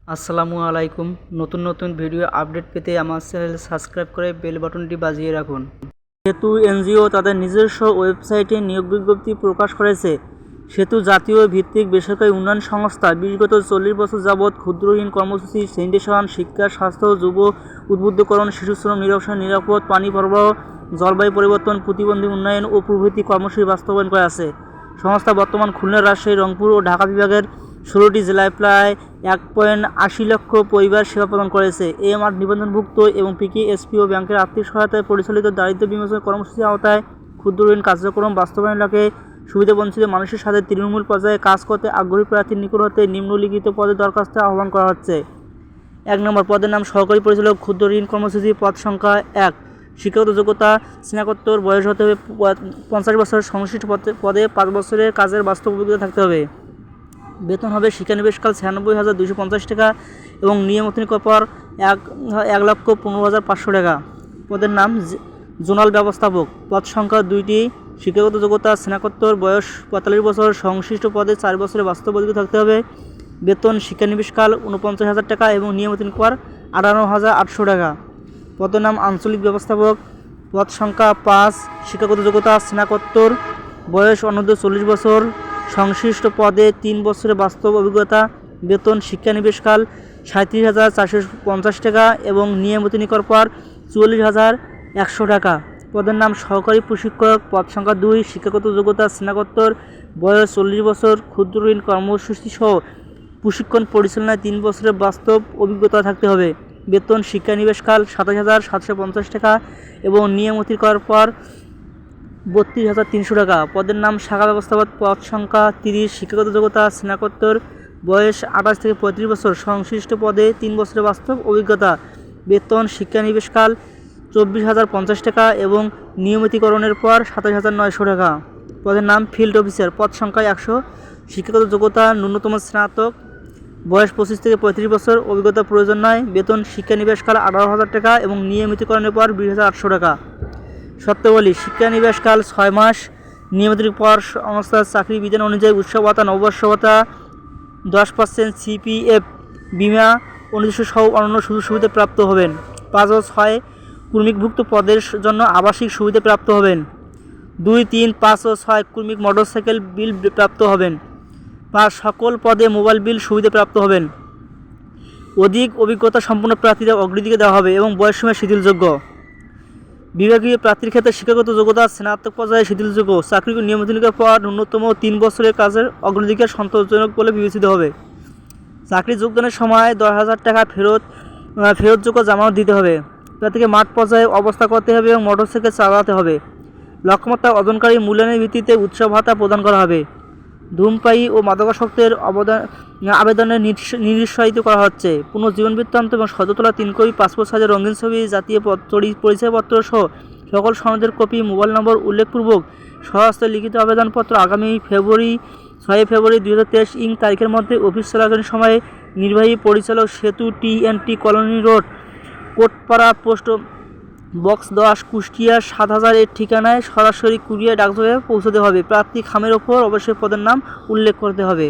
আসসালামু আলাইকুম। নতুন নতুন ভিডিও আপডেট পেতে আমার চ্যানেল সাবস্ক্রাইব করে বেল বাটনটি বাজিয়ে রাখুন। সেতু এনজিও তাদের নিজস্ব ওয়েবসাইটে নিয়োগ বিজ্ঞপ্তি প্রকাশ করেছে। সেতু জাতীয় ভিত্তিক বেসরকারি উন্নয়ন সংস্থা বিগত 40 বছর যাবৎ ক্ষুদ্র ঋণ কর্মসূচি, স্যানিটেশন, শিক্ষা, স্বাস্থ্য, যুব উদ্বুদ্ধকরণ, শিশু শ্রম নিরসন, নিরাপদ পানি সরবরাহ, জলবায়ু পরিবর্তন প্রতিবন্ধী উন্নয়ন ও প্রভৃতি কর্মসূচি বাস্তবায়ন করে আছে। সংস্থা বর্তমান খুলনা, রাজশাহী, রংপুর ও ঢাকা বিভাগের 16টি জেলায় প্রায় 1.80 লক্ষ পরিবার সেবা প্রদান করেছে। এমআর নিবন্ধনভুক্ত এবং পিকেএসপি ও ব্যাংকের আর্থিক সহায়তায় পরিচালিত দারিদ্র্য বিমোচন কর্মসূচির আওতায় ক্ষুদ্র ঋণ কার্যক্রম বাস্তবায়নের লক্ষ্যে সুবিধাবঞ্চিত মানুষের সাথে তৃণমূল পর্যায়ে কাজ করতে আগ্রহী প্রার্থীর নিকট হতে নিম্নলিখিত পদে দরখাস্ত আহ্বান করা হচ্ছে। 1 নম্বর পদের নাম সহকারী পরিচালক, ক্ষুদ্র ঋণ কর্মসূচি। পদ সংখ্যা 1। শিক্ষাগত যোগ্যতা স্নাতকোত্তর, বয়স হতে হবে 50 বছর, সংশ্লিষ্ট পদে 5 বছরের কাজের বাস্তব অভিজ্ঞতা থাকতে হবে। বেতন হবে শিক্ষানিবেশকাল 96,250 টাকা এবং নিয়মিত পর 1,15,500 টাকা। পদের নাম জোনাল ব্যবস্থাপক। পদ সংখ্যা 2টি। শিক্ষাগত যোগ্যতা স্নাতকোত্তর, বয়স 45 বছর, সংশ্লিষ্ট পদে 4 বছরের বাস্তব অভিজ্ঞতা থাকতে হবে। বেতন শিক্ষানিবেশকাল 49,000 টাকা এবং নিয়মিত পর 58,800 টাকা। পদের নাম আঞ্চলিক ব্যবস্থাপক। পদ সংখ্যা 5। শিক্ষাগত যোগ্যতা স্নাতকোত্তর, বয়স অনূর্ধ্ব 40 বছর, সংশ্লিষ্ট পদে 3 বছরের বাস্তব অভিজ্ঞতা। বেতন শিক্ষানিবেশকাল 37,450 টাকা এবং নিয়মিত পর 44,100 টাকা। পদের নাম সহকারী প্রশিক্ষক। পদ সংখ্যা 2। শিক্ষাগত যোগ্যতা স্নাতকোত্তর, বয়স 40 বছর, ক্ষুদ্র ঋণ কর্মসূচি সহ প্রশিক্ষণ পরিচালনায় 3 বছরের বাস্তব অভিজ্ঞতা থাকতে হবে। বেতন শিক্ষানিবেশকাল 27,750 টাকা এবং নিয়মিত পর 32,300 টাকা। পদের নাম শাখা ব্যবস্থাপক। পদ সংখ্যা 30। শিক্ষাগত যোগ্যতা স্নাতকোত্তর, বয়স 28 থেকে 35 বছর, সংশ্লিষ্ট পদে 3 বছরের বাস্তব অভিজ্ঞতা। বেতন শিক্ষানিবেশকাল 24,050 টাকা এবং নিয়মিতকরণের পর 27,900 টাকা। পদের নাম ফিল্ড অফিসার। পদ সংখ্যা 100। শিক্ষাগত যোগ্যতা ন্যূনতম স্নাতক, বয়স 25 থেকে 35 বছর, অভিজ্ঞতা প্রয়োজন নয়। বেতন শিক্ষানিবেশকাল 18,000 টাকা এবং নিয়মিতকরণের পর 20,800 টাকা। শর্তাবলী: শিক্ষানিবেশকাল 6 মাস, নিয়মিত পর সংস্থার চাকরি বিধান অনুযায়ী উৎসব ভাতা, নববর্ষ ভাতা, 10% সিপিএফ, বিমা, অনুদেশ সহ অন্যান্য সুযোগ সুবিধা প্রাপ্ত হবেন। 5 ও 6 কর্মীভুক্ত পদের জন্য আবাসিক সুবিধা প্রাপ্ত হবেন। 2, 3, 5 ও 6 কর্মীক মোটরসাইকেল বিল প্রাপ্ত হবেন। 5 সকল পদে মোবাইল বিল সুবিধা প্রাপ্ত হবেন। অধিক অভিজ্ঞতা সম্পন্ন প্রার্থীদের অগ্রাধিকার দেওয়া হবে এবং বয়সসীমা শিথিলযোগ্য। বিভাগীয় প্রার্থীর ক্ষেত্রে শিক্ষাগত যোগ্যতা স্নাতক পর্যায়ে শিথিলযোগ্য। চাকরি নিয়মিত পর ন্যূনতম 3 বছরের কাজের অগ্রাধিকার সন্তোষজনক বলে বিবেচিত হবে। চাকরি যোগদানের সময় 10,000 টাকা ফেরতযোগ্য জামানত দিতে হবে। প্রার্থীকে মাঠ পর্যায়ে অবস্থা করতে হবে এবং মোটরসাইকেল চালাতে হবে। লক্ষ্যমাত্রা অর্জনকারী মূল্যায়নের ভিত্তিতে উৎসব ভাতা প্রদান করা হবে। ধূমপায়ী ও মাদকাসক্তের আবেদনে নিরুৎসাহিত করা হচ্ছে। পুনর্জীবন বৃত্তান্ত এবং সদ্য তোলা 3 কপি পাসপোর্ট সাইজের রঙিন ছবি, জাতীয় পরিচয়পত্র সহ সকল সনদের কপি, মোবাইল নম্বর উল্লেখপূর্বক স্বহস্তে লিখিত আবেদনপত্র আগামী 6 ফেব্রুয়ারি 2023 তারিখের মধ্যে অফিস চলাকালীন সময়ে নির্বাহী পরিচালক, সেতু TNT colony road, Kotpara, post box 10, Kushtia 7000 এর ঠিকানায় সরাসরি কুরিয়ার ডাকযোগে পৌঁছতে হবে। প্রার্থী খামের ওপর অবশ্যই পদের নাম উল্লেখ করতে হবে।